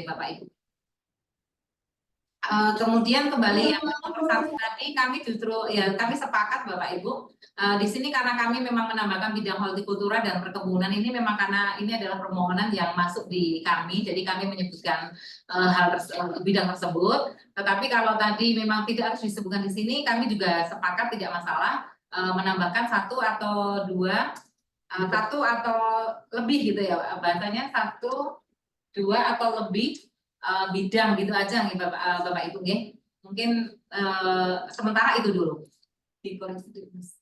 Bapak Ibu. Kemudian kembali yang nomor 1 tadi, kami justru ya kami sepakat Bapak Ibu di sini karena kami memang menambahkan bidang hortikultura dan perkebunan ini memang karena ini adalah permohonan yang masuk di kami, jadi kami menyebutkan bidang tersebut. Tetapi kalau tadi memang tidak harus disebutkan di sini, kami juga sepakat tidak masalah menambahkan 1 atau 2, 1 atau lebih gitu ya bahasanya 1, 2 atau lebih bidang gitu aja nih Bapak Ibu ya. Mungkin sementara itu dulu. Dikoreksi dulu Mas.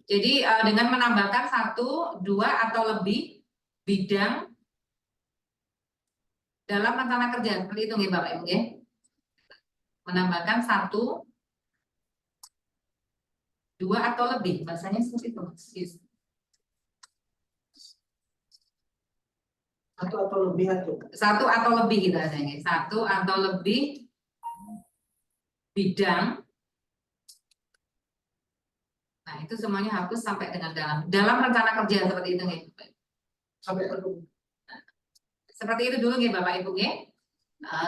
Jadi dengan menambahkan 1, 2 atau lebih bidang dalam rencana kerja seperti itu nih Bapak Ibu ya. Menambahkan 1, 2 atau lebih bahasanya seperti itu. Satu atau lebih atau 1 atau lebih gitu aja nih. 1 atau lebih bidang. Nah, itu semuanya hapus sampai dengan dalam rencana kerja seperti itu nih. sampai perlu. Seperti itu dulu nih Bapak Ibu ya.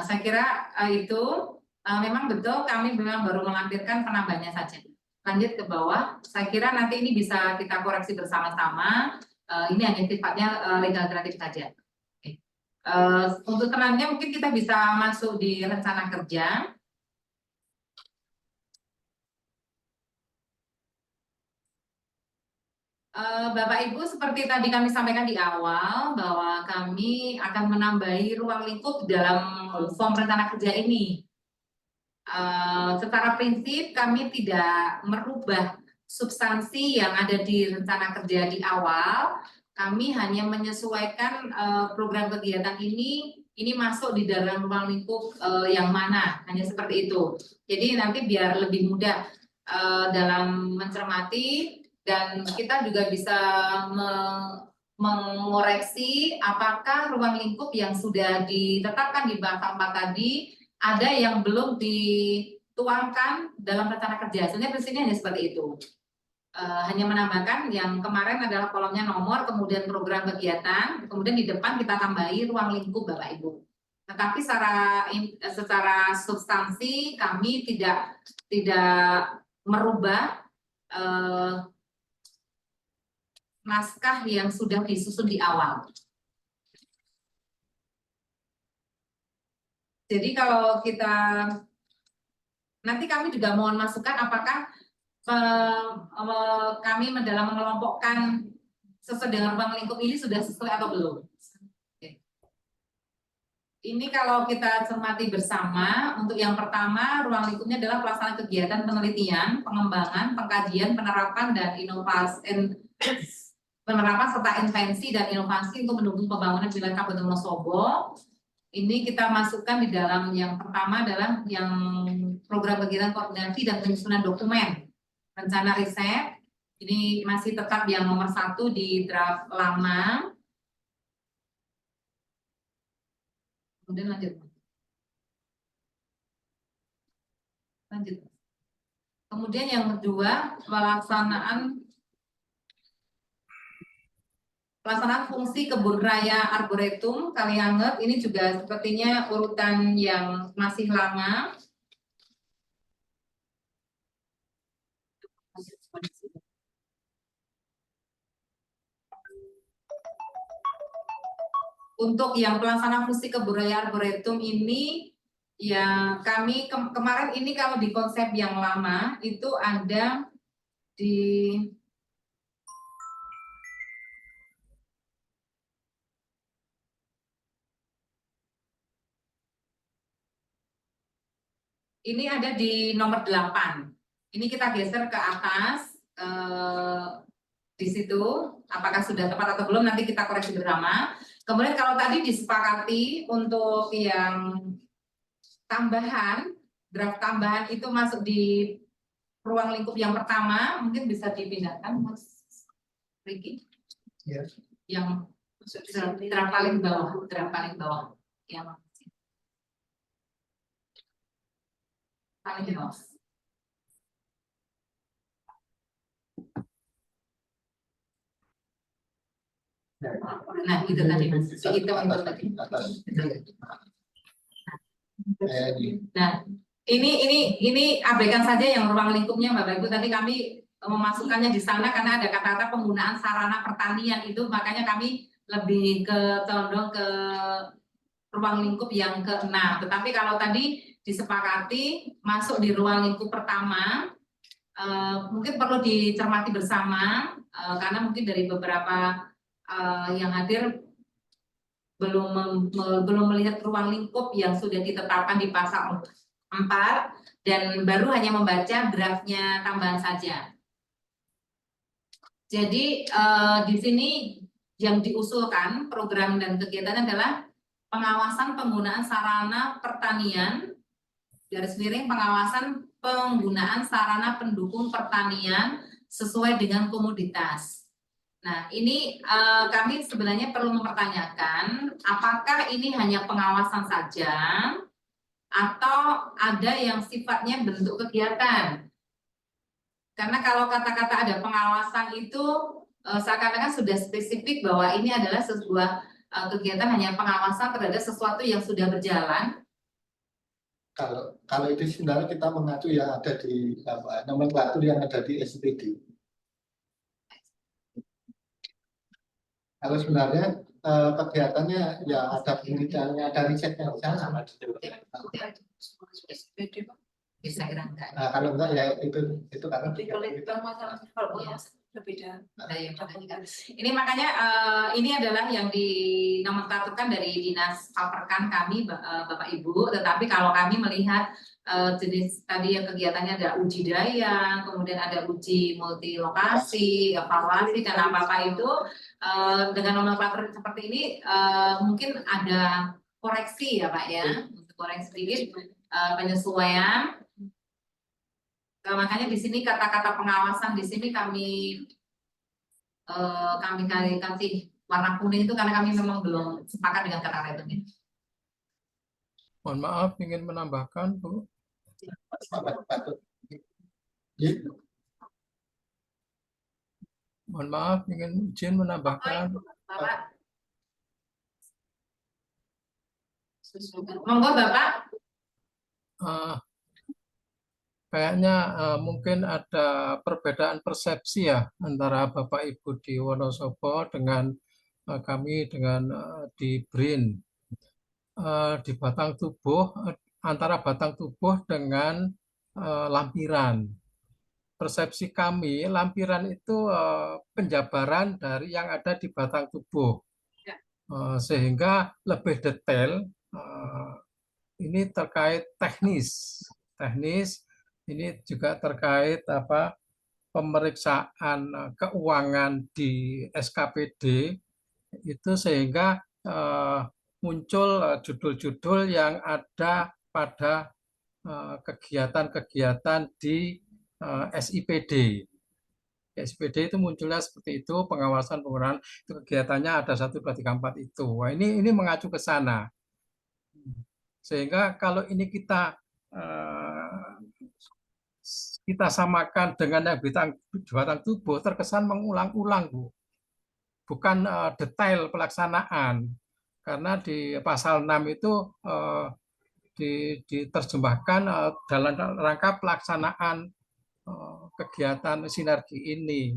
Saya kira itu memang betul kami memang baru melampirkan penambahannya saja. Lanjut ke bawah, saya kira nanti ini bisa kita koreksi bersama-sama. Ini hanya sifatnya legal kreatif saja. Untuk tenangnya mungkin kita bisa masuk di rencana kerja. Bapak Ibu, seperti tadi kami sampaikan di awal bahwa kami akan menambahi ruang lingkup dalam form rencana kerja ini. Secara prinsip kami tidak merubah substansi yang ada di rencana kerja di awal. Kami hanya menyesuaikan program kegiatan ini masuk di dalam ruang lingkup yang mana, hanya seperti itu. Jadi nanti biar lebih mudah dalam mencermati. Dan kita juga bisa mengoreksi apakah ruang lingkup yang sudah ditetapkan di bab 4 tadi ada yang belum dituangkan dalam rencana kerja. Sebenarnya di sini hanya seperti itu. Hanya menambahkan yang kemarin adalah kolomnya nomor, kemudian program kegiatan, kemudian di depan kita tambahi ruang lingkup Bapak Ibu. Tetapi secara substansi kami tidak merubah naskah yang sudah disusun di awal. Jadi kalau kita nanti kami juga mohon masukan apakah kami dalam mengelompokkan sesuai dengan ruang lingkup ini sudah sesuai atau belum. Ini kalau kita cermati bersama, untuk yang pertama ruang lingkupnya adalah pelaksanaan kegiatan penelitian, pengembangan, pengkajian, penerapan dan inovasi. Penerapan serta invensi dan inovasi untuk mendukung pembangunan wilayah Kabupaten Wonosobo. Ini kita masukkan di dalam yang pertama adalah yang program kegiatan koordinasi dan penyusunan dokumen rencana riset. Ini masih tetap yang nomor 1 di draft lama. Kemudian lanjut. Kemudian yang kedua pelaksanaan fungsi kebun raya arboretum Kalianget, ini juga sepertinya urutan yang masih lama. Untuk yang pelaksanaan fungsi kebun raya arboretum ini, ya kami kemarin ini kalau di konsep yang lama itu ada di ini ada di nomor 8. Ini kita geser ke atas di situ, apakah sudah tepat atau belum nanti kita koreksi bersama. Kemudian kalau tadi disepakati untuk yang tambahan, draft tambahan itu masuk di ruang lingkup yang pertama, mungkin bisa dipindahkan Mas Riki. Ya. Yang draft paling bawah, yang paling bawah. Nah, itu tadi Mas. Hitam itu tadi. Nah, ini abaikan saja yang ruang lingkupnya Bapak Ibu. Tadi kami memasukkannya di sana karena ada kata-kata penggunaan sarana pertanian itu, makanya kami lebih condong ke ruang lingkup yang ke-6. Tetapi kalau tadi disepakati masuk di ruang lingkup pertama, mungkin perlu dicermati bersama karena mungkin dari beberapa yang hadir belum melihat ruang lingkup yang sudah ditetapkan di pasal 4 dan baru hanya membaca draftnya tambahan saja. Jadi di sini yang diusulkan program dan kegiatan adalah pengawasan penggunaan sarana pertanian, garis miring pengawasan penggunaan sarana pendukung pertanian sesuai dengan komoditas. Nah, ini kami sebenarnya perlu mempertanyakan apakah ini hanya pengawasan saja atau ada yang sifatnya bentuk kegiatan. Karena kalau kata-kata ada pengawasan itu seakan-akan sudah spesifik bahwa ini adalah sebuah kegiatan hanya pengawasan terhadap sesuatu yang sudah berjalan. Kalau itu sebenarnya kita mengacu yang ada di nomenklatur yang ada di SPD. Kalau sebenarnya kegiatannya ya ada penelitiannya, ada risetnya di sana. Bisa kira enggak. Nah, kalau enggak ya itu karena berbeda. Ini makanya ini adalah yang dinomenklaturkan dari Dinas Palperkan kami Bapak Ibu, tetapi kalau kami melihat jenis tadi yang kegiatannya ada uji daya, kemudian ada uji multi lokasi, evaluasi dan apa-apa itu dengan nomenklatur seperti ini mungkin ada koreksi ya Pak ya, untuk koreksi sedikit penyesuaian. Makanya di sini kata-kata pengawasan di sini kami kasih warna kuning itu karena kami memang belum sepakat dengan kata-kata itu. Mohon maaf, ingin menambahkan, Bu. Mohon maaf, ingin izin menambahkan. Bapak. Monggo Bapak. Kayaknya mungkin ada perbedaan persepsi ya antara Bapak Ibu di Wonosobo dengan kami dengan di BRIN. Di batang tubuh, antara batang tubuh dengan lampiran. Persepsi kami, lampiran itu penjabaran dari yang ada di batang tubuh. Sehingga lebih detail, ini terkait teknis. Ini juga terkait pemeriksaan keuangan di SKPD itu sehingga muncul judul-judul yang ada pada kegiatan-kegiatan di SIPD. SIPD itu munculnya seperti itu, pengawasan penggunaan itu kegiatannya ada 1, 2, 3, 4 itu. Wah, ini mengacu ke sana. Sehingga kalau ini kita samakan dengan yang batang tubuh, terkesan mengulang-ulang, Bu. Bukan detail pelaksanaan. Karena di pasal 6 itu diterjemahkan dalam rangka pelaksanaan kegiatan sinergi ini.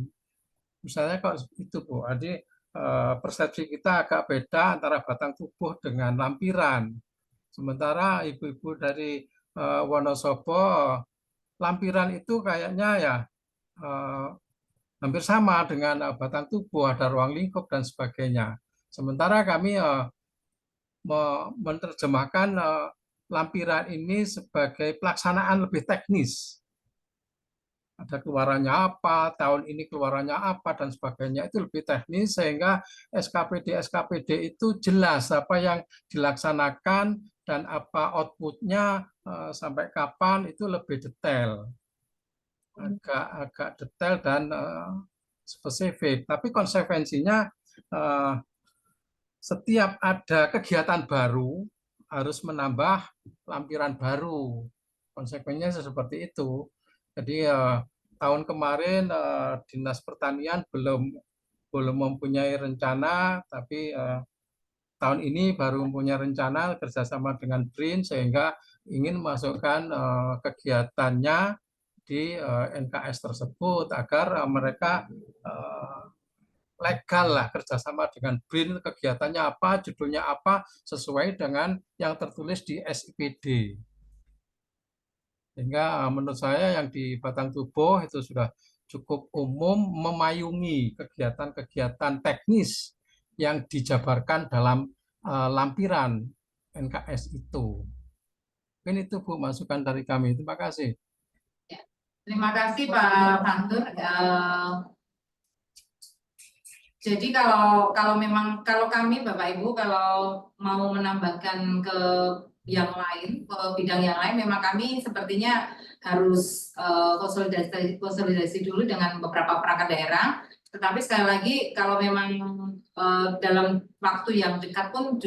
Misalnya kalau itu, Bu, jadi persepsi kita agak beda antara batang tubuh dengan lampiran. Sementara ibu-ibu dari Wonosobo, lampiran itu kayaknya ya hampir sama dengan batang tubuh, ada ruang lingkup dan sebagainya. Sementara kami menerjemahkan lampiran ini sebagai pelaksanaan lebih teknis. Ada keluarannya apa, tahun ini keluarannya apa, dan sebagainya. Itu lebih teknis sehingga SKPD itu jelas apa yang dilaksanakan dan apa outputnya sampai kapan itu lebih detail. Agak detail dan spesifik. Tapi konsekuensinya setiap ada kegiatan baru harus menambah lampiran baru. Konsekuensinya seperti itu. Jadi tahun kemarin Dinas Pertanian belum belum mempunyai rencana, tapi tahun ini baru mempunyai rencana kerjasama dengan BRIN sehingga ingin memasukkan kegiatannya di NKS tersebut agar mereka legal lah kerjasama dengan BRIN, kegiatannya apa, judulnya apa, sesuai dengan yang tertulis di SIPD. Sehingga menurut saya yang di Batang Tubuh itu sudah cukup umum, memayungi kegiatan-kegiatan teknis yang dijabarkan dalam lampiran NKS itu. Mungkin itu Bu masukan dari kami. Terima kasih. Terima kasih Pak Fatur. Jadi kalau kami Bapak Ibu kalau mau menambahkan ke yang lain, ke bidang yang lain, memang kami sepertinya harus konsolidasi dulu dengan beberapa perangkat daerah. Tetapi sekali lagi kalau memang dalam waktu yang dekat pun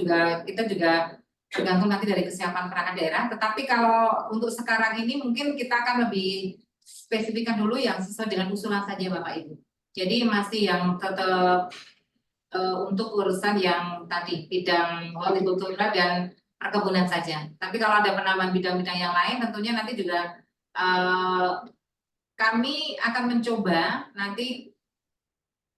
kita juga tergantung nanti dari kesiapan perangkat daerah. Tetapi kalau untuk sekarang ini mungkin kita akan lebih spesifikkan dulu yang sesuai dengan usulan saja Bapak Ibu. Jadi masih yang tetap untuk urusan yang tadi bidang hortikultura dan perkebunan saja. Tapi kalau ada penambahan bidang-bidang yang lain, tentunya nanti juga kami akan mencoba nanti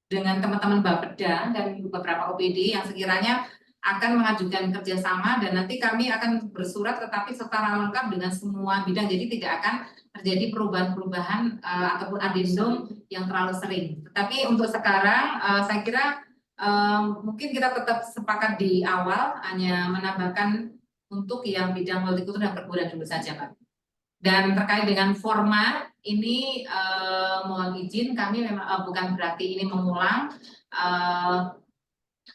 dengan teman-teman Bapeda dan beberapa OPD yang sekiranya akan mengajukan kerjasama dan nanti kami akan bersurat tetapi secara lengkap dengan semua bidang. Jadi tidak akan terjadi perubahan-perubahan ataupun adendum yang terlalu sering. Tetapi untuk sekarang saya kira mungkin kita tetap sepakat di awal hanya menambahkan untuk yang bidang hortikultur dan perkebunan dulu saja Pak. Dan terkait dengan format ini mohon izin kami memang bukan berarti ini mengulang.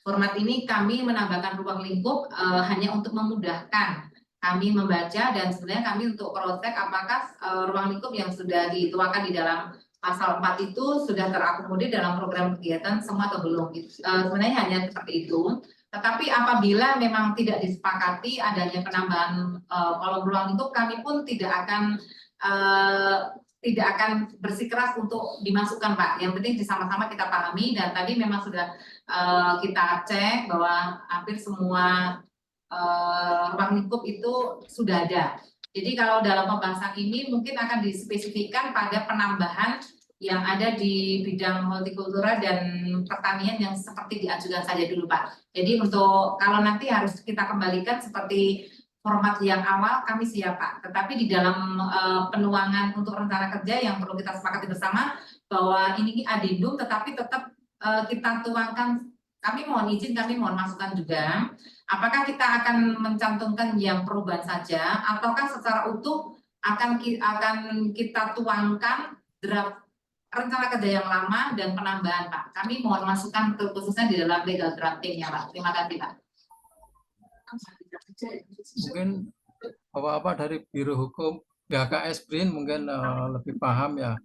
Format ini kami menambahkan ruang lingkup hanya untuk memudahkan kami membaca dan sebenarnya kami untuk cross check apakah ruang lingkup yang sudah dituangkan di dalam pasal 4 itu sudah terakomodir dalam program kegiatan semua atau belum. Sebenarnya hanya seperti itu. Tetapi apabila memang tidak disepakati adanya penambahan kolom ruang lingkup, kami pun tidak akan bersikeras untuk dimasukkan Pak. Yang penting sama-sama kita pahami dan tadi memang sudah kita cek bahwa hampir semua ruang lingkup itu sudah ada. Jadi kalau dalam pembahasan ini mungkin akan dispesifikkan pada penambahan yang ada di bidang hortikultura dan pertanian yang seperti diajukan saja dulu Pak. Jadi untuk kalau nanti harus kita kembalikan seperti format yang awal kami siap Pak. Tetapi di dalam penuangan untuk rencana kerja yang perlu kita sepakati bersama bahwa ini adendum tetapi tetap kita tuangkan. Kami mohon izin, kami mohon masukan juga. Apakah kita akan mencantumkan yang perubahan saja, ataukah secara utuh akan kita tuangkan draft rencana kerja yang lama dan penambahan Pak? Kami mohon masukan khususnya di dalam legal draftingnya Pak. Terima kasih Pak. Mungkin Bapak-bapak dari Biro Hukum BHKS BRIN mungkin lebih paham ya.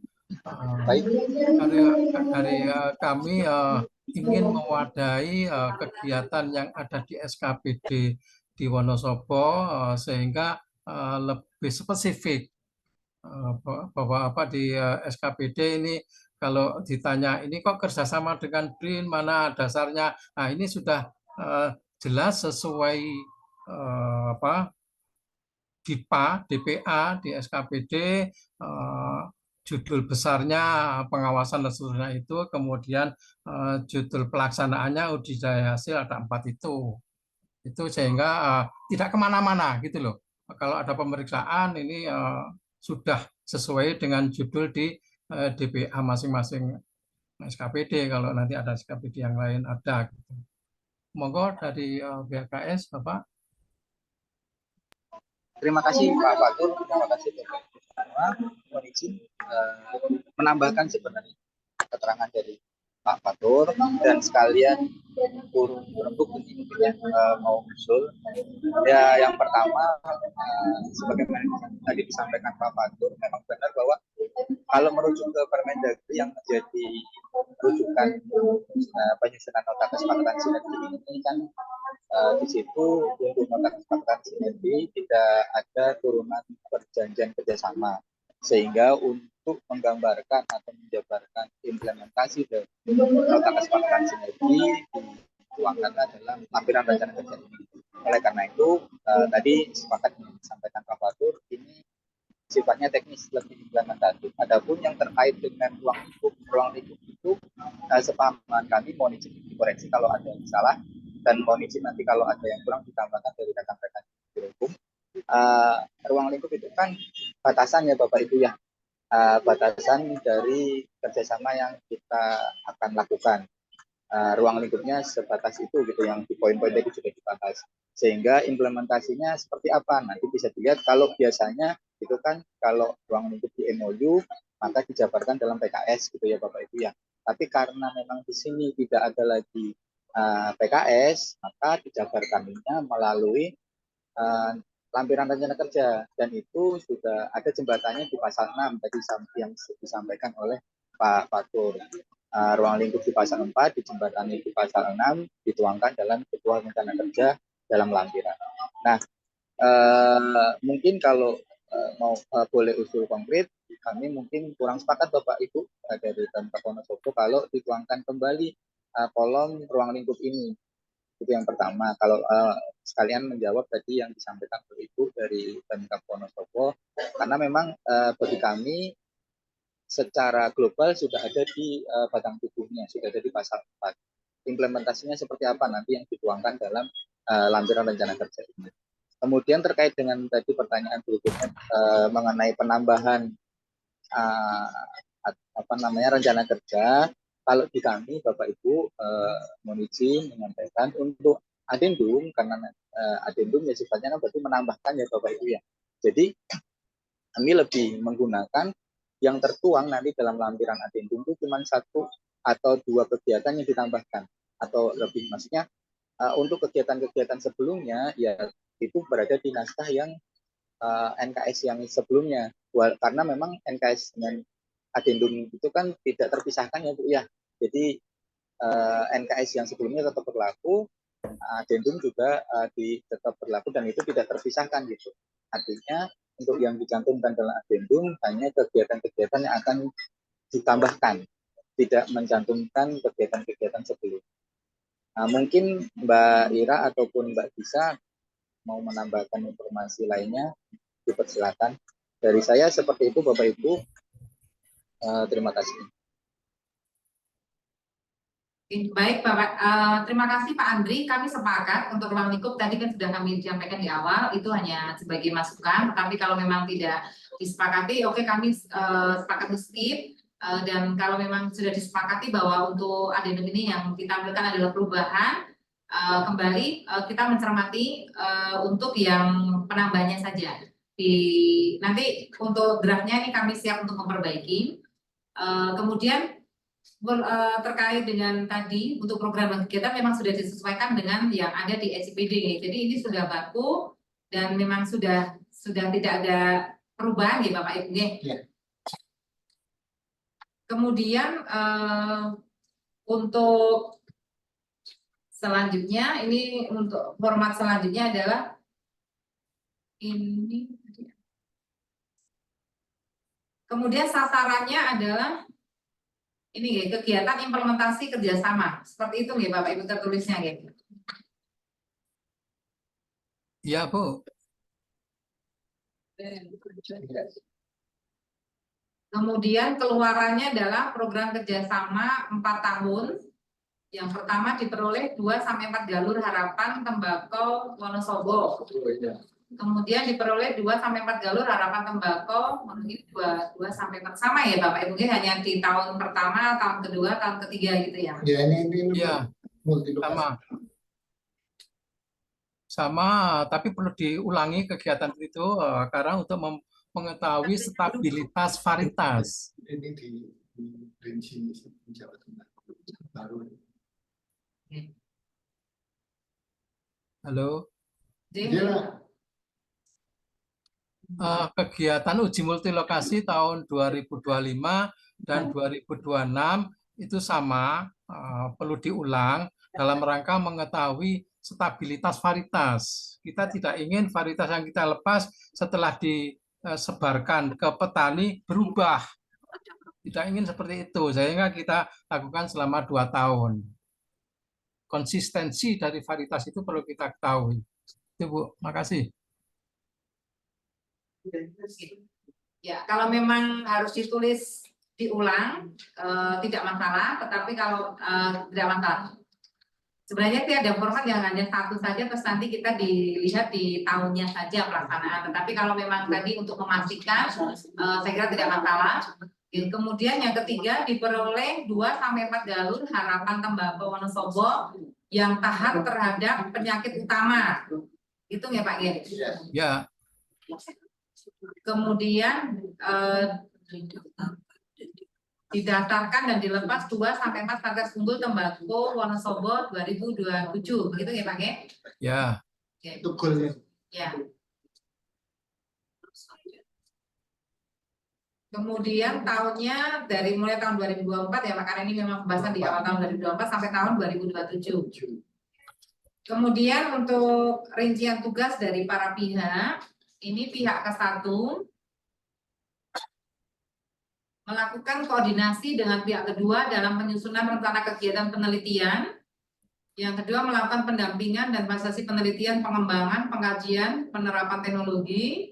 Dari kami ingin mewadahi kegiatan yang ada di SKPD di Wonosobo sehingga lebih spesifik bahwa apa di SKPD ini kalau ditanya ini kok kerjasama dengan BRIN mana dasarnya, nah ini sudah jelas sesuai DPA di SKPD judul besarnya pengawasan dan seterusnya itu, kemudian judul pelaksanaannya uji daya hasil ada 4 itu sehingga tidak kemana-mana gitu loh. Kalau ada pemeriksaan ini sudah sesuai dengan judul di DPA masing-masing SKPD. Kalau nanti ada SKPD yang lain ada. Gitu. Monggo dari BHKS Bapak. Terima kasih Pak Fatur, terima kasih Bapak semua. Mohon izin menambahkan sebenarnya keterangan dari Pak Fatur dan sekalian turun berembuk ini yang mau usul. Ya yang pertama sebagaimana tadi disampaikan Pak Fatur memang benar bahwa kalau merujuk ke Permendagri yang menjadi rujukan penyusunan nota kesepakatan sinergi ini kan di situ untuk nota kesepakatan sinergi tidak ada turunan perjanjian kerjasama sehingga untuk menggambarkan atau menjabarkan implementasi dari nota kesepakatan sinergi dituangkan dalam lampiran rencana kerja ini. Oleh karena itu tadi sepakat yang disampaikan Pak Fatur ini sifatnya teknis, lebih implementatif. Adapun yang terkait dengan ruang lingkup itu sepahaman kami mohon izin dikoreksi kalau ada yang salah, dan mohon izin nanti kalau ada yang kurang ditambahkan dari rekan-rekan hukum. Ruang lingkup itu kan batasan ya Bapak Ibu ya, batasan dari kerjasama yang kita akan lakukan. Ruang lingkupnya sebatas itu gitu, yang di poin-poin tadi sudah dibahas. Sehingga implementasinya seperti apa nanti bisa dilihat. Kalau biasanya itu kan kalau ruang lingkup di MOU maka dijabarkan dalam PKS gitu ya Bapak Ibu ya. Tapi karena memang di sini tidak ada lagi PKS, maka dijabarkannya melalui lampiran rencana kerja, dan itu sudah ada jembatannya di pasal 6 tadi yang disampaikan oleh Pak Fatur. Ruang lingkup di pasal 4 dijembatani di pasal 6 dituangkan dalam kebutuhan rencana kerja dalam lampiran. Nah, mungkin kalau mau boleh usul konkret, kami mungkin kurang sepakat Bapak Ibu dari Pemkab Wonosobo kalau dituangkan kembali kolom ruang lingkup ini. Itu yang pertama. Kalau sekalian menjawab tadi yang disampaikan oleh Ibu dari Pemkab Wonosobo, karena memang bagi kami secara global sudah ada di batang tubuhnya, sudah ada di pasal 4. Implementasinya seperti apa nanti yang dituangkan dalam lampiran rencana kerja ini. Kemudian terkait dengan tadi pertanyaan berikutnya mengenai penambahan rencana kerja, kalau di kami Bapak Ibu mohon izin menyampaikan untuk adendum, karena adendum ya sifatnya berarti menambahkan ya Bapak Ibu ya. Jadi kami lebih menggunakan yang tertuang nanti dalam lampiran adendum itu cuma 1 atau 2 kegiatan yang ditambahkan, atau lebih maksudnya untuk kegiatan-kegiatan sebelumnya ya itu berada di naskah yang NKS yang sebelumnya, karena memang NKS dengan adendum itu kan tidak terpisahkan ya Bu ya. Jadi NKS yang sebelumnya tetap berlaku, adendum juga tetap berlaku, dan itu tidak terpisahkan gitu. Artinya untuk yang dicantumkan dalam adendum hanya kegiatan-kegiatan yang akan ditambahkan, tidak mencantumkan kegiatan-kegiatan sebelumnya. Mungkin Mbak Ira ataupun Mbak Gisa mau menambahkan informasi lainnya, dipersilakan. Dari saya seperti itu Bapak Ibu. Terima kasih. Baik Bapak, terima kasih Pak Andri. Kami sepakat untuk ruang lingkup tadi kan sudah kami sampaikan di awal, itu hanya sebagai masukan. Tetapi kalau memang tidak disepakati, oke kami sepakat skip. Dan kalau memang sudah disepakati bahwa untuk adendum ini yang kita ambilkan adalah perubahan, kembali kita mencermati untuk yang penambahannya saja. Nanti untuk draftnya ini kami siap untuk memperbaiki. Kemudian terkait dengan tadi untuk program dan kegiatan memang sudah disesuaikan dengan yang ada di SIPD. Jadi ini sudah baku dan memang sudah tidak ada perubahan ya Bapak Ibu. Ya. Kemudian untuk selanjutnya ini untuk format selanjutnya adalah ini. Kemudian sasarannya adalah ini ya, kegiatan implementasi kerjasama. Seperti itu ya Bapak Ibu tertulisnya ya. Iya Bu. Kemudian keluarannya adalah program kerjasama 4 tahun. Yang pertama diperoleh 2-4 galur harapan tembakau Wonosobo. Kemudian diperoleh 2-4 galur harapan tembakau, mungkin 2-4 sama ya Bapak Ibu, hanya di tahun pertama, tahun kedua, tahun ketiga gitu ya. Ya ini ya, sama, tapi perlu diulangi kegiatan itu karena untuk mengetahui stabilitas varietas. Ini di Rinci Jawa Tengah baru. Halo. Ya. Kegiatan uji multilokasi tahun 2025 dan 2026 itu sama, perlu diulang dalam rangka mengetahui stabilitas varietas. Kita tidak ingin varietas yang kita lepas setelah disebarkan ke petani berubah Tidak ingin seperti itu, sehingga kita lakukan selama 2 tahun. Konsistensi dari varietas itu perlu kita ketahui. Itu Bu, makasih. Ya, kalau memang harus ditulis diulang tidak masalah, tetapi kalau tidak masalah. Sebenarnya tidak ada format yang hanya satu saja, terus nanti kita dilihat di tahunnya saja pelaksanaan. Tetapi kalau memang tadi untuk memastikan, saya kira tidak masalah. Kemudian yang ketiga, diperoleh 2-4 galon harapan tembakau Wonosobo yang tahan terhadap penyakit utama. Itu ya Pak Gen? Ya, Kemudian didaftarkan dan dilepas 2-4 Satgas Unggul Tembakau Wonosobo 2027, begitu ya Pak Gen? ya. Itu goalnya. Ya. Kemudian tahunnya dari mulai tahun 2024 ya Pak, karena ini memang pembahasan di awal tahun 2024 sampai tahun 2027. Kemudian untuk rincian tugas dari para pihak, ini pihak ke-1 melakukan koordinasi dengan pihak kedua dalam penyusunan rencana kegiatan penelitian. Yang kedua melakukan pendampingan dan fasilitasi penelitian, pengembangan, pengkajian, penerapan teknologi.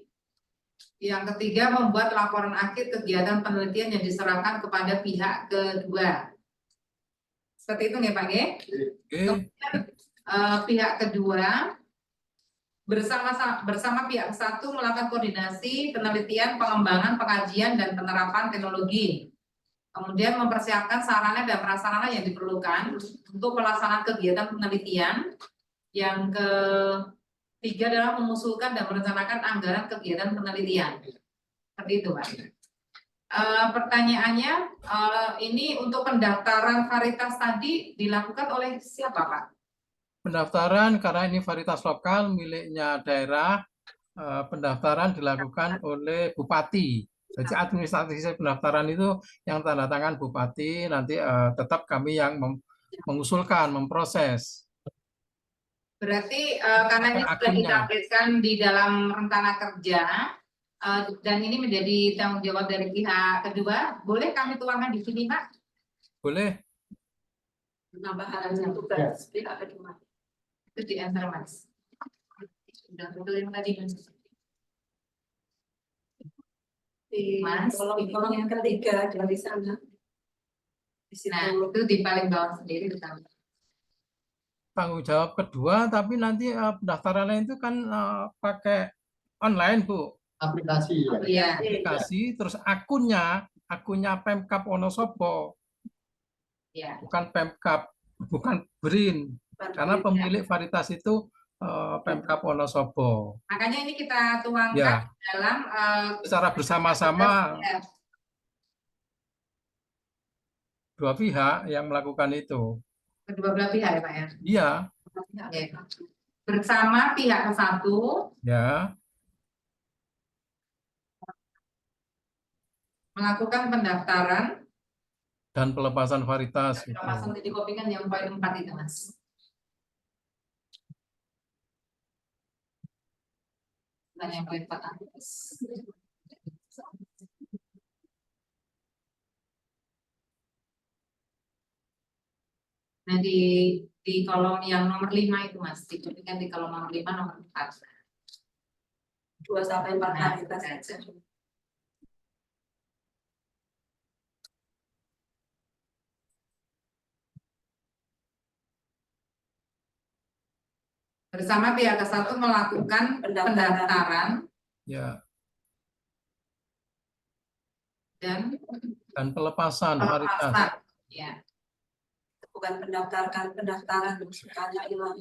Yang ketiga membuat laporan akhir kegiatan penelitian yang diserahkan kepada pihak kedua. Seperti itu nih Pak G. Kemudian pihak kedua bersama pihak ke-1 melakukan koordinasi penelitian, pengembangan, pengkajian, dan penerapan teknologi. Kemudian mempersiapkan sarana dan prasarana yang diperlukan untuk pelaksanaan kegiatan penelitian. Yang ketiga adalah mengusulkan dan merencanakan anggaran kegiatan penelitian. Seperti itu, Pak. Pertanyaannya, ini untuk pendaftaran varietas tadi dilakukan oleh siapa, Pak? Pendaftaran karena ini varietas lokal miliknya daerah, pendaftaran dilakukan oleh bupati. Jadi administrasi pendaftaran itu yang tanda tangan bupati, nanti tetap kami yang mengusulkan, memproses. Berarti karena ini sudah ditargetkan di dalam rencana kerja dan ini menjadi tanggung jawab dari pihak kedua, boleh kami tuangkan di sini, Pak? Boleh. Penambahan tugas pihak kedua. Itu di enter, Mas. Sudah betul yang tadi, Mas. Mas, di kolom yang ketiga dari sana. Di situ. Nah, itu di paling bawah sendiri di sana. Tanggung jawab kedua, tapi nanti pendaftarannya itu kan pakai online, Bu. Aplikasi ya. Iya. Aplikasi, terus akunnya Pemkab Wonosobo. Iya. Bukan Pemkab, bukan BRIN. Karena pemilik varietas itu Pemkab Wonosobo. Makanya ini kita tuangkan Ya. dalam Secara bersama-sama dua pihak yang melakukan itu. kedua belah pihak ya Pak ya? Iya. Ya. Bersama pihak ke-1 Ya. melakukan pendaftaran Dan pelepasan varietas. Gitu. langsung dikopikan yang poin 4 itu Mas. Dan yang poin 4 atas. Nah di kolom yang nomor 5 itu Mas, dikopikan di kolom nomor 5 nomor 4. 2-4 varietas. Bersama pihak ke-1 melakukan pendaftaran Ya. dan Pelepasan varietas. Ya. Bukan pendaftaran bukannya hilang.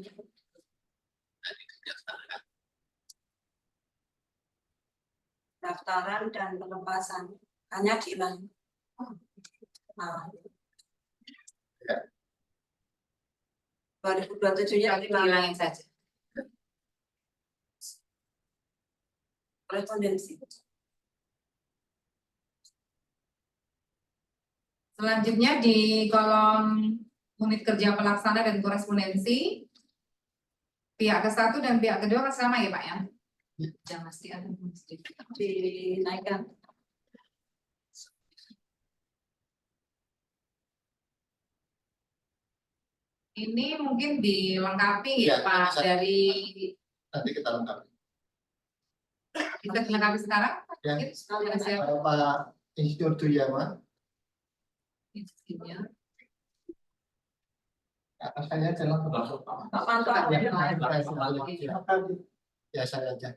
Pendaftaran dan pelepasan hanya hilang. Nah. 2027-nya Hilangin saja. korespondensi. Selanjutnya di kolom unit kerja pelaksana dan korespondensi, pihak ke-1 dan pihak kedua sama ya Pak ya? Jangan mesti ada Dinaikkan. Ini mungkin dilengkapi ya Ya, Pak bisa. dari Nanti kita lengkapi. bisa dilengkapi sekarang. Ya. Mungkin dengan siapa Pak Insinyur Duyama, instruksinya. atas saya jalan ke Pak Manto. Ya, saya aja.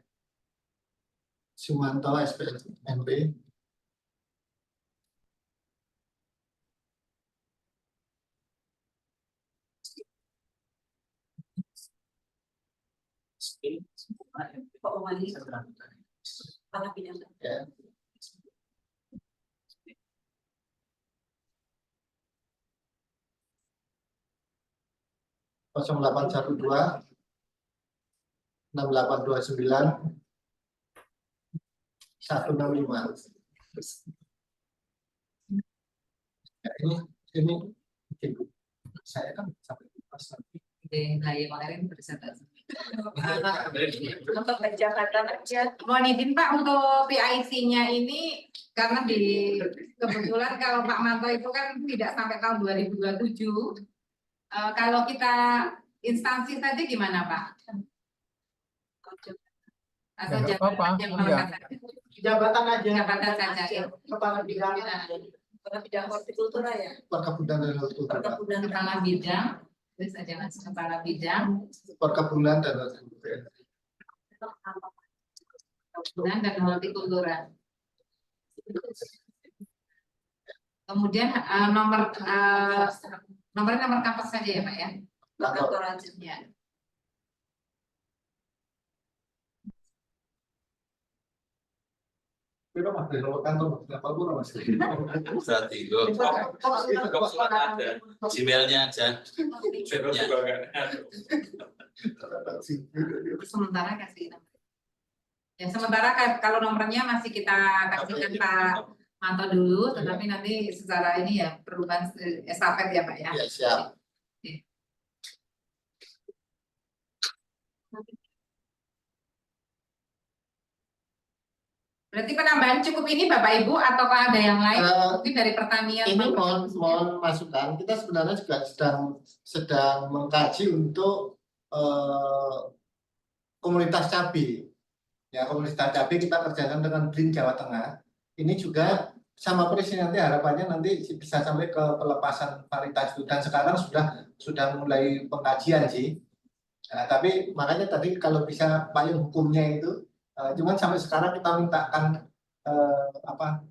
Sumanto SPMB. Pak Omani. Kepala bidang. Ya. Kosong 812 6829 165. Ya, ini saya kan sampai pas nanti. Nah, ya kemarin presentasi. Untuk penjabatan aja. Mohon izin Pak untuk PIC-nya ini karena kebetulan kalau Pak Manto itu kan tidak sampai tahun 2027. Kalau kita instansi saja gimana Pak? Atau Ya, nggak apa-apa. yang Iya. melekat saja? Jabatan aja. Jabatan saja. Ya. Kepala bidang. Kepala bidang hortikultura ya. Perkebunan dan hortikultura. Perkebunan. Kepala bidang, terus aja Mas kepala bidang, Perkebunan dan hortikultura. perkebunan dan hortikultura. Kemudian nomornya nomor kampus saja ya Pak ya. Kantor aja. Ya. Pero mas, kalau kantor berapa bulan mas? Berarti lo ada Gmailnya aja. Webnya. Sementara kasih nomor. Ya sementara kalau nomornya masih kita kasihkan Pak Manto dulu, tetapi nanti secara ini ya perubahan estafet ya Pak ya. Ya, siap. Berarti penambahan cukup ini Bapak Ibu ataukah ada yang lain? Mungkin dari pertanian. Ini Pak. mohon masukan. Kita sebenarnya juga sedang mengkaji untuk komunitas cabai. Ya, komunitas cabai kita kerjakan dengan BRIN Jawa Tengah. Ini juga sama persis nanti harapannya nanti bisa sampai ke pelepasan varietas itu. Dan sekarang sudah mulai pengkajian sih. Nah, tapi makanya tadi kalau bisa payung hukumnya itu, cuman sampai sekarang kita mintakan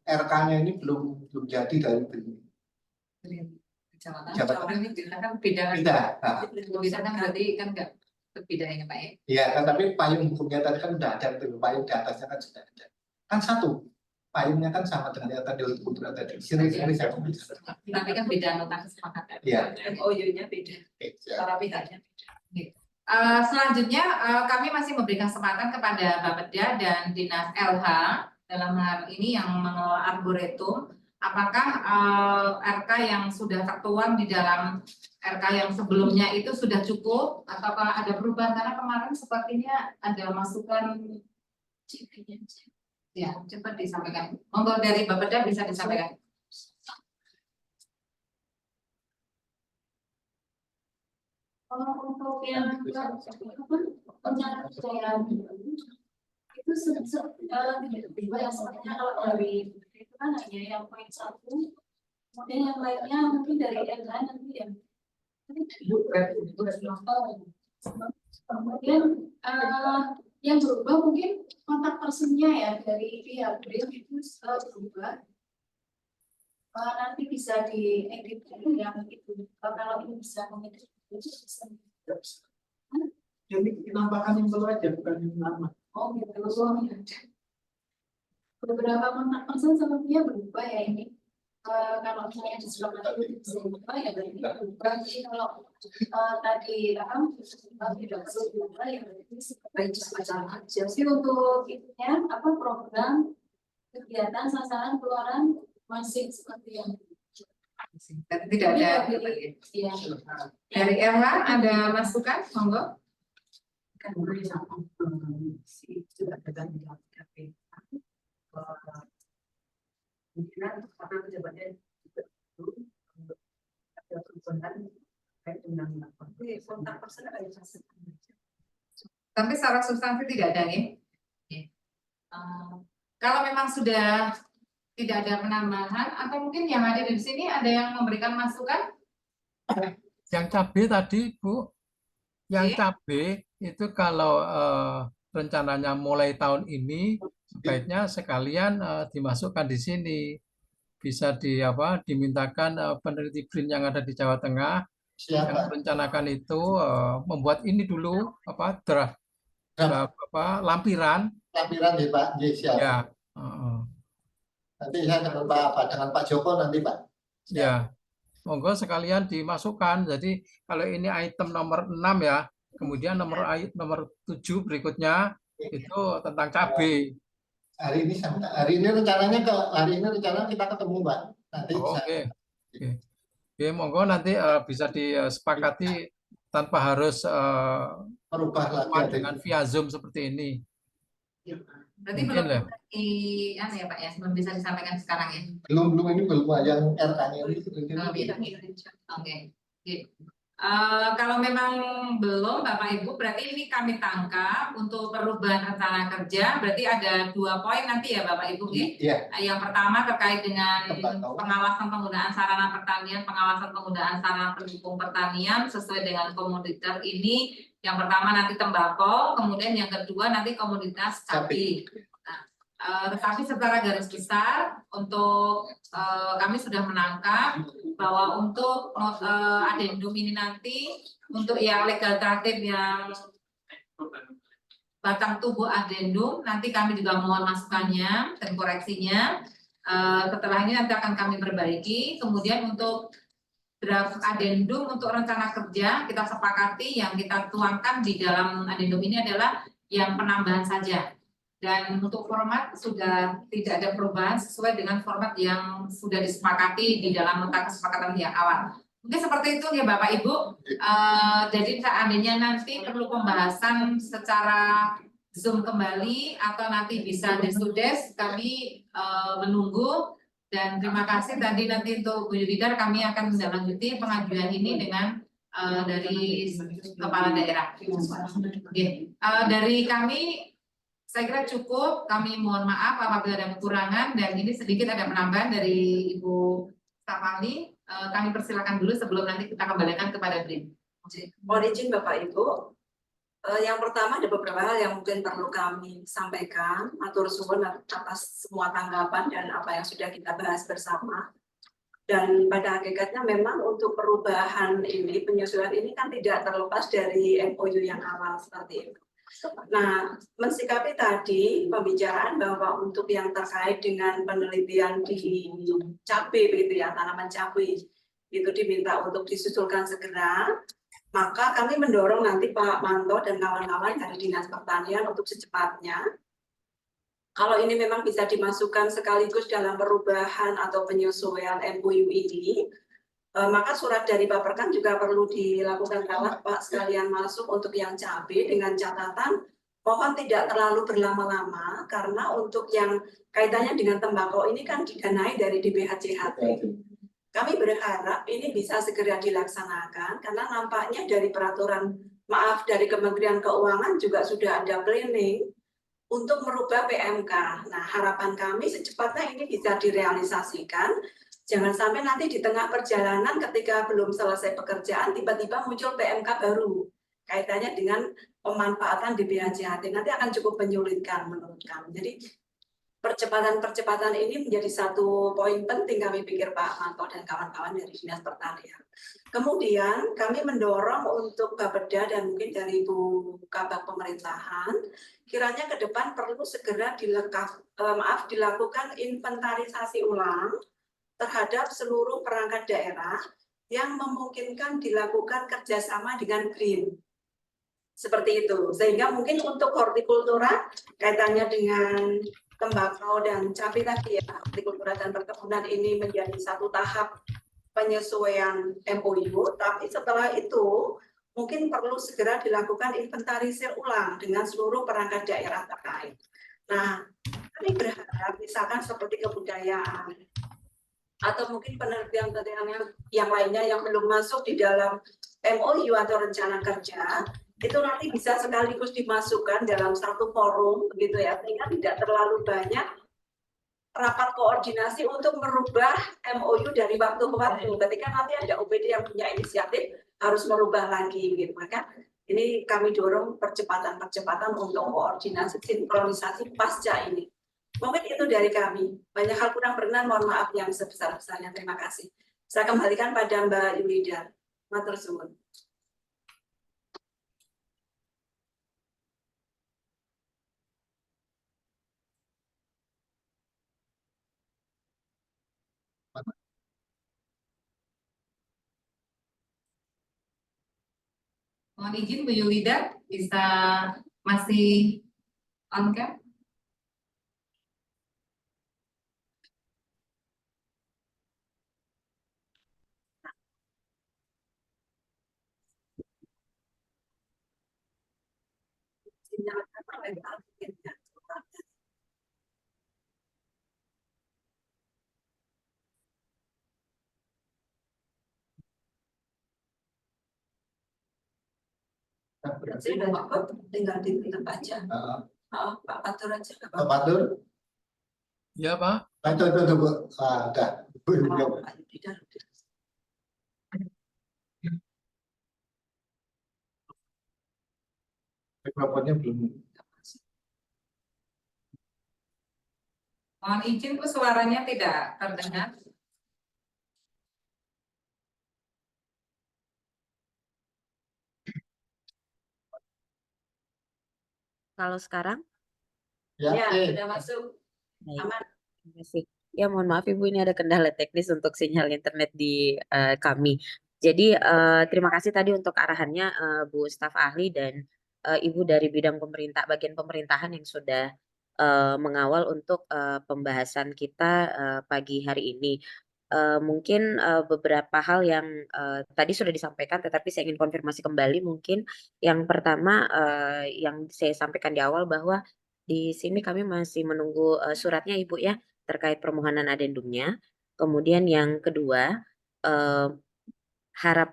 RK-nya ini belum jadi dari BRIN. Jawa Tengah ini kan beda. Tidak. Bisa kan berarti kan enggak berbeda ya Pak ya. Iya kan, tapi payung hukumnya tadi kan udah ada tuh, payung di atasnya kan sudah ada. Kan satu, payungnya kan sama dengan yang tadi kultura tadi. Siri-siri saya. Tapi kan beda nota kesepakatan. Iya. MOU-nya beda. Oke, siap. Para pihaknya beda. Selanjutnya kami masih memberikan kesempatan kepada Bapeda dan Dinas LH dalam hal ini yang mengelola arboretum. Apakah RK yang sudah tertuang di dalam RK yang sebelumnya itu sudah cukup ataukah ada perubahan, karena kemarin sepertinya ada masukan. Ya, cepat disampaikan. Monggo dari Bapeda bisa disampaikan. Untuk yang penyelesaian itu biasanya kalau dari itu kan hanya yang poin 1, kemudian yang lainnya mungkin dari yang lain nanti yang kemudian yang berubah mungkin kontak personnya ya dari pihak BRIN itu berubah. Nanti bisa diedit yang itu. Kalau ini bisa mengedit itu bisa. Jadi penambahan yang baru aja, bukan yang lama. Oh gitu. Beberapa kontak person sepertinya berubah ya ini. Kalau misalnya di sebelah itu bisa berubah ya berarti berubah. Jadi kalau tadi tidak berubah ya berarti seperti semacam aja. Jadi untuk itunya program kegiatan sasaran keluaran masih seperti yang Tidak ada. ya. Dari LH ada masukan, monggo. Sudah ada di dalam KPK. Kemungkinan karena pejabatnya juga ada perubahan terkait dengan Tapi secara substansi tidak ada ya. Kalau memang sudah tidak ada penambahan, atau mungkin yang ada di sini ada yang memberikan masukan? Yang cabai tadi, Bu, yang Oke. cabai itu kalau rencananya mulai tahun ini sebaiknya sekalian dimasukkan di sini. Bisa dimintakan peneliti BRIN yang ada di Jawa Tengah yang Siapa? merencanakan itu membuat ini dulu draft lampiran. Lampiran ya Pak, siap. Ya. Nanti saya dengan Pak Joko nanti Pak. Ya, monggo sekalian dimasukkan. Jadi kalau ini item nomor 6 ya, kemudian nomor 7 berikutnya itu tentang cabai. Hari ini rencananya kita ketemu Mbak. Nanti Oke. Oke, monggo nanti bisa disepakati tanpa harus merubah lagi dengan via Zoom seperti ini. Berarti Mungkin belum ya Pak ya, belum bisa disampaikan sekarang ya. Belum yang RK-nya Oke. Kalau memang belum Bapak Ibu, berarti ini kami tangkap untuk perubahan rencana kerja. Berarti ada 2 poin nanti ya Bapak Ibu. Iya. Yang pertama terkait dengan pengawasan penggunaan sarana pertanian, pengawasan penggunaan sarana pendukung pertanian sesuai dengan komoditas ini. Yang pertama nanti tembakau, kemudian yang kedua nanti komoditas cabai. Tetapi secara garis besar untuk kami sudah menangkap bahwa untuk adendum ini nanti untuk yang legal terakhir yang batang tubuh adendum nanti kami juga mohon masukannya dan koreksinya. Setelah ini nanti akan kami perbaiki. Kemudian untuk draft adendum untuk rencana kerja kita sepakati yang kita tuangkan di dalam adendum ini adalah yang penambahan saja. Dan untuk format sudah tidak ada perubahan sesuai dengan format yang sudah disepakati di dalam nota kesepakatan yang awal. Mungkin seperti itu ya Bapak Ibu. Jadi seandainya nanti perlu pembahasan secara Zoom kembali atau nanti bisa di Sudes, kami menunggu. Dan terima kasih tadi nanti untuk Bu Yudhidar kami akan menindaklanjuti pengajuan ini dengan dari kepala daerah. Dari kami saya kira cukup, kami mohon maaf apabila ada kekurangan dan ini sedikit ada penambahan dari Ibu Stafani. Kami persilakan dulu sebelum nanti kita kembalikan kepada BRIN. Mohon izin Bapak Ibu, yang pertama ada beberapa hal yang mungkin perlu kami sampaikan. Matur suwun atas semua tanggapan dan apa yang sudah kita bahas bersama. Dan pada hakikatnya memang untuk perubahan ini, penyesuaian ini kan tidak terlepas dari MOU yang awal seperti itu. Nah, mensikapi tadi pembicaraan bahwa untuk yang terkait dengan penelitian di cabai begitu ya, tanaman cabai itu diminta untuk disusulkan segera, maka kami mendorong nanti Pak Manto dan kawan-kawan dari Dinas Pertanian untuk secepatnya. Kalau ini memang bisa dimasukkan sekaligus dalam perubahan atau penyesuaian MOU ini, maka surat dari Baperkan juga perlu dilakukan rawat Pak sekalian masuk untuk yang cabai dengan catatan mohon tidak terlalu berlama-lama karena untuk yang kaitannya dengan tembakau ini kan didanai dari DBHJHT. Kami berharap ini bisa segera dilaksanakan karena nampaknya dari peraturan dari Kementerian Keuangan juga sudah ada planning untuk merubah PMK. Nah, harapan kami secepatnya ini bisa direalisasikan. Jangan sampai nanti di tengah perjalanan ketika belum selesai pekerjaan tiba-tiba muncul PMK baru kaitannya dengan pemanfaatan DBHJHT nanti akan cukup menyulitkan menurut kami. Jadi percepatan ini menjadi satu poin penting kami pikir Pak Manto dan kawan-kawan dari Dinas Pertanian. Kemudian kami mendorong untuk Bapeda dan mungkin dari Bu Kabak Pemerintahan kiranya ke depan perlu segera dilakukan inventarisasi ulang terhadap seluruh perangkat daerah yang memungkinkan dilakukan kerjasama dengan BRIN. Seperti itu. Sehingga mungkin untuk hortikultura kaitannya dengan tembakau dan cabai tadi ya, hortikultura dan perkebunan ini menjadi satu tahap penyesuaian MOU, tapi setelah itu mungkin perlu segera dilakukan inventarisir ulang dengan seluruh perangkat daerah terkait. Nah, kami berharap misalkan seperti kebudayaan, atau mungkin penerbit-penerbit yang lainnya yang belum masuk di dalam MOU atau rencana kerja, itu nanti bisa sekaligus dimasukkan dalam satu forum begitu ya, sehingga tidak terlalu banyak rapat koordinasi untuk merubah MOU dari waktu ke waktu. Ketika nanti ada OPD yang punya inisiatif harus merubah lagi gitu. Maka ini kami dorong percepatan untuk koordinasi sinkronisasi pasca ini. Mungkin itu dari kami. Banyak hal kurang berkenan, mohon maaf yang sebesar-besarnya. Terima kasih. Saya kembalikan pada Mbak Yulida. Matur suwun. Mohon izin Bu Yulida, bisa masih on cam? Sudah cukup, tinggal ditutup aja. Pak Fatur aja. Pak Fatur? Ya Pak. Itu Bu. Udah. Pak Yulida. Mikrofonnya belum. Mohon izin Bu, suaranya tidak terdengar. Kalau sekarang? Ya, Sudah masuk. Baik, Aman. terima kasih. Ya, mohon maaf Ibu, ini ada kendala teknis untuk sinyal internet di kami. Jadi, terima kasih tadi untuk arahannya Bu staf ahli dan Ibu dari bidang bagian pemerintahan yang sudah mengawal untuk pembahasan kita pagi hari ini. Mungkin beberapa hal yang tadi sudah disampaikan, tetapi saya ingin konfirmasi kembali. Mungkin yang pertama yang saya sampaikan di awal bahwa di sini kami masih menunggu suratnya Ibu ya terkait permohonan adendumnya. Kemudian yang kedua harap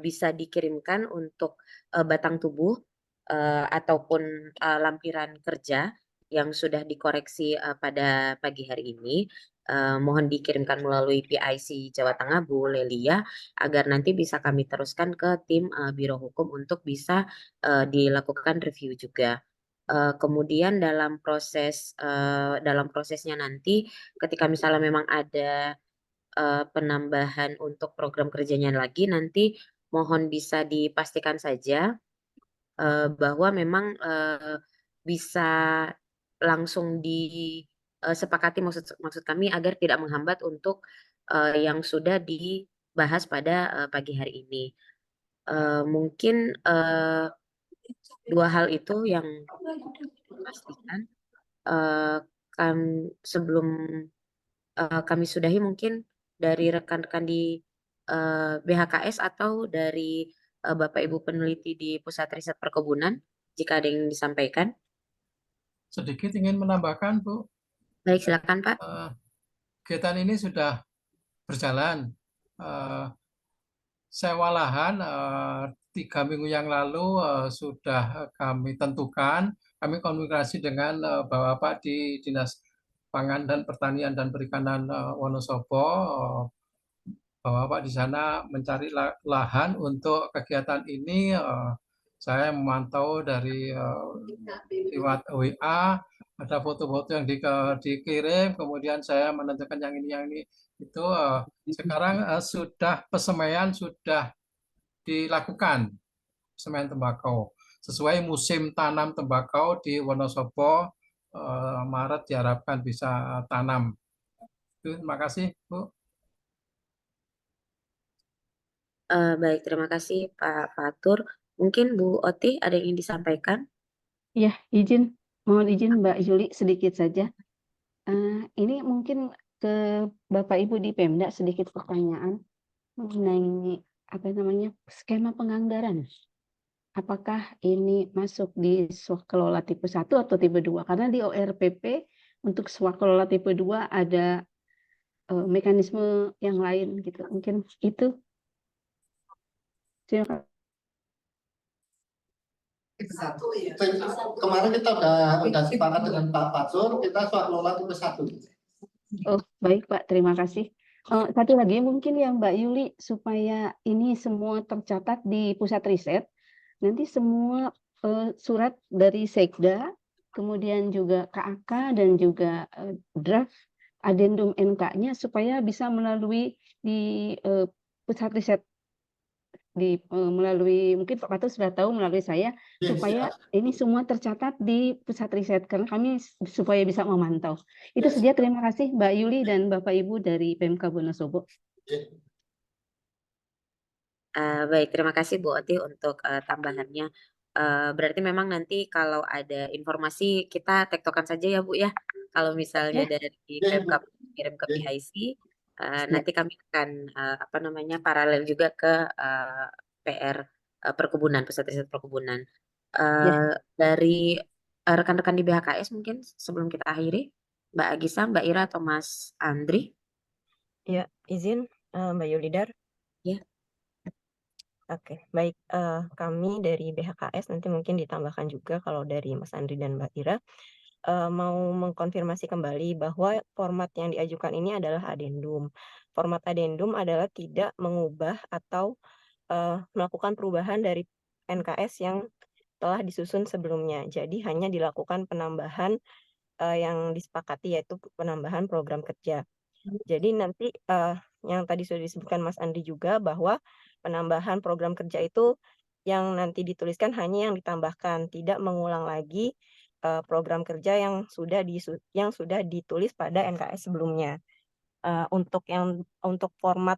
bisa dikirimkan untuk batang tubuh ataupun lampiran kerja yang sudah dikoreksi pada pagi hari ini. Mohon dikirimkan melalui PIC Jawa Tengah Bu Lelia agar nanti bisa kami teruskan ke tim Biro Hukum untuk bisa dilakukan review juga. Kemudian dalam prosesnya nanti ketika misalnya memang ada penambahan untuk program kerjanya lagi, nanti mohon bisa dipastikan saja bahwa memang bisa langsung disepakati, maksud kami agar tidak menghambat untuk yang sudah dibahas pada pagi hari ini. Mungkin dua hal itu yang dipastikan. Sebelum kami sudahi, mungkin dari rekan-rekan di BHKS atau dari Bapak Ibu peneliti di Pusat Riset Perkebunan, jika ada yang disampaikan. Sedikit ingin menambahkan Bu. Baik, silakan Pak. Kegiatan ini sudah berjalan. Sewa lahan 3 minggu yang lalu sudah kami tentukan. Kami komunikasi dengan Bapak di Dinas Pangan dan Pertanian dan Perikanan Wonosobo. Bapak di sana mencari lahan untuk kegiatan ini. Saya memantau dari lewat WA, ada foto-foto yang dikirim, kemudian saya menentukan yang ini. Itu sekarang sudah pesemaian sudah dilakukan, pesemaian tembakau sesuai musim tanam tembakau di Wonosobo. Maret diharapkan bisa tanam. Terima kasih Bu. Baik, terima kasih Pak Fatur. Mungkin Bu Oti ada yang ingin disampaikan? Ya, mohon izin Mbak Juli sedikit saja. Ini mungkin ke Bapak Ibu di Pemda sedikit pertanyaan mengenai skema penganggaran. Apakah ini masuk di swakelola tipe 1 atau tipe 2? Karena di ORPP untuk swakelola tipe 2 ada mekanisme yang lain gitu. Mungkin itu. Terima kasih. Satu ya. Kemarin kita udah sepakat dengan Pak Fatur, kita soal lola tipe 1. Oh, baik Pak, terima kasih. Satu lagi mungkin yang Mbak Yuli, supaya ini semua tercatat di pusat riset, nanti semua surat dari Sekda, kemudian juga KAK dan juga draft adendum NK-nya supaya bisa melalui di pusat riset melalui, mungkin Pak Fatur sudah tahu melalui saya, supaya ini semua tercatat di pusat riset karena kami supaya bisa memantau. Itu saja, terima kasih Mbak Yuli dan Bapak Ibu dari PMK Wonosobo. Baik, terima kasih Bu Oti untuk tambahannya. Berarti memang nanti kalau ada informasi kita tektokan saja ya Bu ya. Kalau misalnya dari PMK kirim ke PIC, nanti kami akan paralel juga ke PR perkebunan, pusat riset perkebunan. Dari rekan-rekan di BHKS mungkin sebelum kita akhiri, Mbak Agisa, Mbak Ira atau Mas Andri? Ya, izin Mbak Yulidar. Ya. Oke, baik. Kami dari BHKS nanti mungkin ditambahkan juga kalau dari Mas Andri dan Mbak Ira mau mengkonfirmasi kembali bahwa format yang diajukan ini adalah adendum. Format adendum adalah tidak mengubah atau melakukan perubahan dari NKS yang telah disusun sebelumnya. Jadi hanya dilakukan penambahan yang disepakati, yaitu penambahan program kerja. Jadi nanti yang tadi sudah disebutkan Mas Andi juga bahwa penambahan program kerja itu yang nanti dituliskan hanya yang ditambahkan, tidak mengulang lagi program kerja yang sudah ditulis pada NKS sebelumnya. Untuk format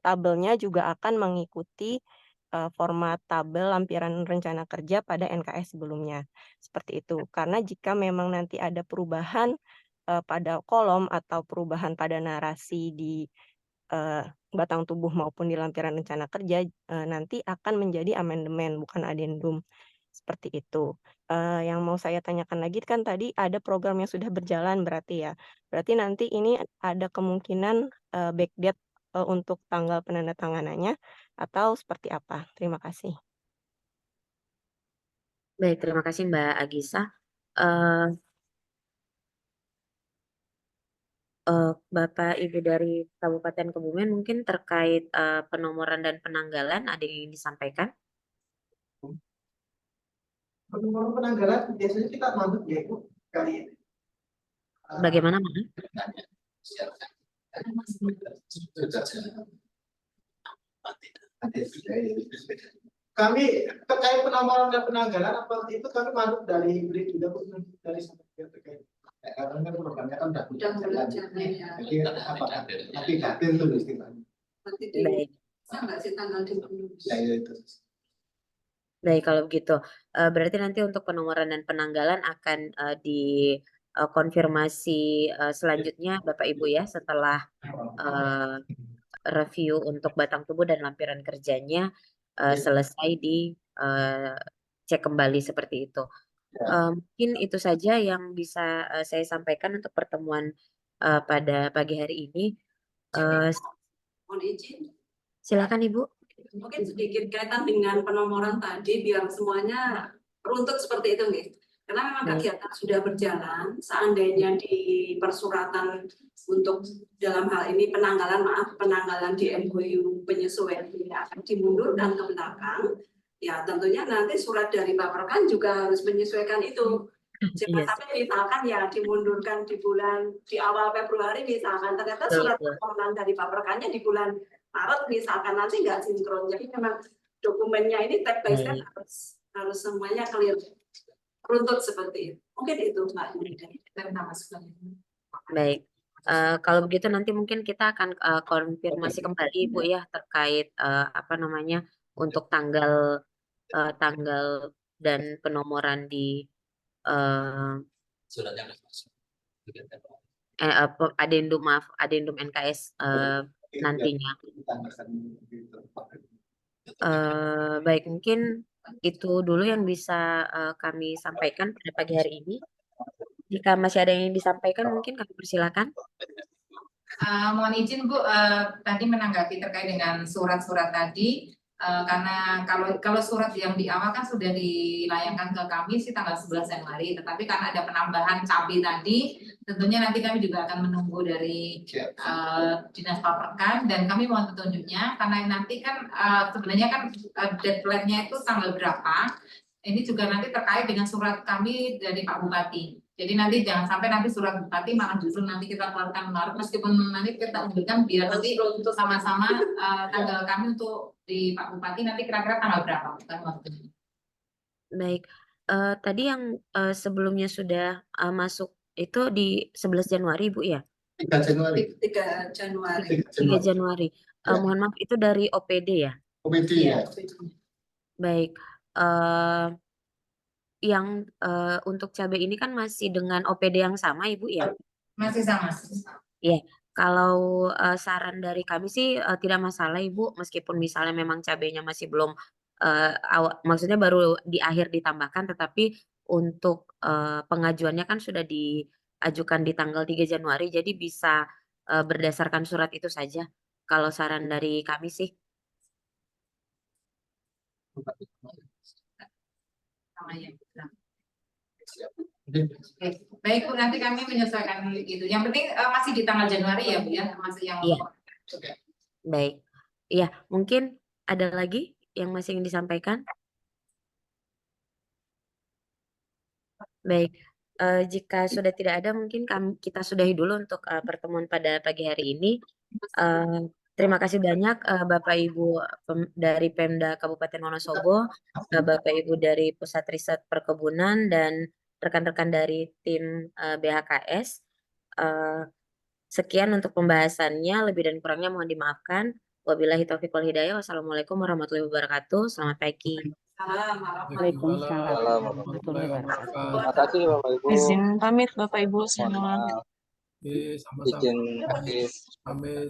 tabelnya juga akan mengikuti format tabel lampiran rencana kerja pada NKS sebelumnya. Seperti itu. Karena jika memang nanti ada perubahan pada kolom atau perubahan pada narasi di batang tubuh maupun di lampiran rencana kerja, nanti akan menjadi amandemen, bukan adendum. Seperti itu. Yang mau saya tanyakan lagi kan tadi ada program yang sudah berjalan berarti ya. Berarti nanti ini ada kemungkinan backdate untuk tanggal penandatanganannya atau seperti apa? Terima kasih. Baik, terima kasih Mbak Agisa. Bapak Ibu dari Kabupaten Kebumen mungkin terkait penomoran dan penanggalan ada yang ingin disampaikan? Penomoran penanggalan biasanya kita mandut ya Ibu kali ini. Bagaimana Mbak? Kami terkait penomoran dan penanggalan apa itu kami mandut dari BRID juga dari terkait. Karena kan programnya kan udah jalan. Jadi apa? Nanti datir itu istilahnya. Nanti Baik. sampai si tanggal di Ya itu. Baik, kalau begitu. Berarti nanti untuk penomoran dan penanggalan akan dikonfirmasi selanjutnya Bapak Ibu ya setelah review untuk batang tubuh dan lampiran kerjanya selesai di cek kembali seperti itu. Mungkin itu saja yang bisa saya sampaikan untuk pertemuan pada pagi hari ini. Mohon izin. Silakan Ibu. Mungkin sedikit kaitan dengan penomoran tadi biar semuanya runtut seperti itu nih. Karena memang kegiatan sudah berjalan, seandainya di persuratan untuk dalam hal ini penanggalan di MOU penyesuaian ini akan dimundurkan ke belakang, ya tentunya nanti surat dari Baperkan juga harus menyesuaikan itu. Jangan sampai misalkan ya dimundurkan di awal Februari misalkan, ternyata surat permohonan dari Baperkannya di bulan Maret misalkan, nanti nggak sinkron. Jadi memang dokumennya ini step by step harus semuanya clear, runtut seperti itu. Mungkin itu Mbak. Baik. Kalau begitu nanti mungkin kita akan konfirmasi kembali Ibu ya terkait untuk tanggal dan penomoran di adendum NKS nantinya. Baik, mungkin itu dulu yang bisa kami sampaikan pada pagi hari ini. Jika masih ada yang disampaikan, mungkin kami persilakan. Mohon izin Bu, tadi menanggapi terkait dengan surat-surat tadi, karena kalau surat yang di awal kan sudah dilayangkan ke kami sih tanggal 11 Januari, tetapi karena ada penambahan cabai tadi, tentunya nanti kami juga akan menunggu dari Dinas Paperkan dan kami mohon petunjuknya karena nanti kan sebenarnya kan deadline-nya itu tanggal berapa. Ini juga nanti terkait dengan surat kami dari Pak Bupati. Jadi nanti jangan sampai nanti surat Bupati malah justru nanti kita keluarkan Maret meskipun nanti kita unggulkan biar nanti untuk sama-sama tanggal kami untuk di Pak Bupati nanti kira-kira tanggal berapa bukan waktunya. Baik, tadi yang sebelumnya sudah masuk itu di 11 Januari Bu ya? 3 Januari. 3 Januari. 3 Januari. Ya. Mohon maaf itu dari OPD ya? OPD ya. Baik. Yang untuk cabai ini kan masih dengan OPD yang sama Ibu ya? Masih sama. Iya, kalau saran dari kami sih tidak masalah Ibu, meskipun misalnya memang cabainya masih belum maksudnya baru di akhir ditambahkan, tetapi untuk pengajuannya kan sudah diajukan di tanggal 3 Januari, jadi bisa berdasarkan surat itu saja. Kalau saran dari kami sih. Oke. Baik Bu, nanti kami menyesuaikan itu. Yang penting masih di tanggal Januari ya Bu ya, masih yang. Iya. Baik. Iya, mungkin ada lagi yang masih ingin disampaikan? Baik. Jika sudah tidak ada, mungkin kita sudahi dulu untuk pertemuan pada pagi hari ini. Terima kasih banyak Bapak Ibu dari Pemda Kabupaten Wonosobo, Bapak Ibu dari Pusat Riset Perkebunan, dan rekan-rekan dari tim BHKS. Sekian untuk pembahasannya, lebih dan kurangnya mohon dimaafkan. Wabillahi taufiq wal hidayah. Wassalamualaikum warahmatullahi wabarakatuh. Selamat pagi. Waalaikumsalam warahmatullahi wabarakatuh. Terima kasih Bapak Ibu. Izin pamit Bapak Ibu semua. Sama-sama. Izin Pamit.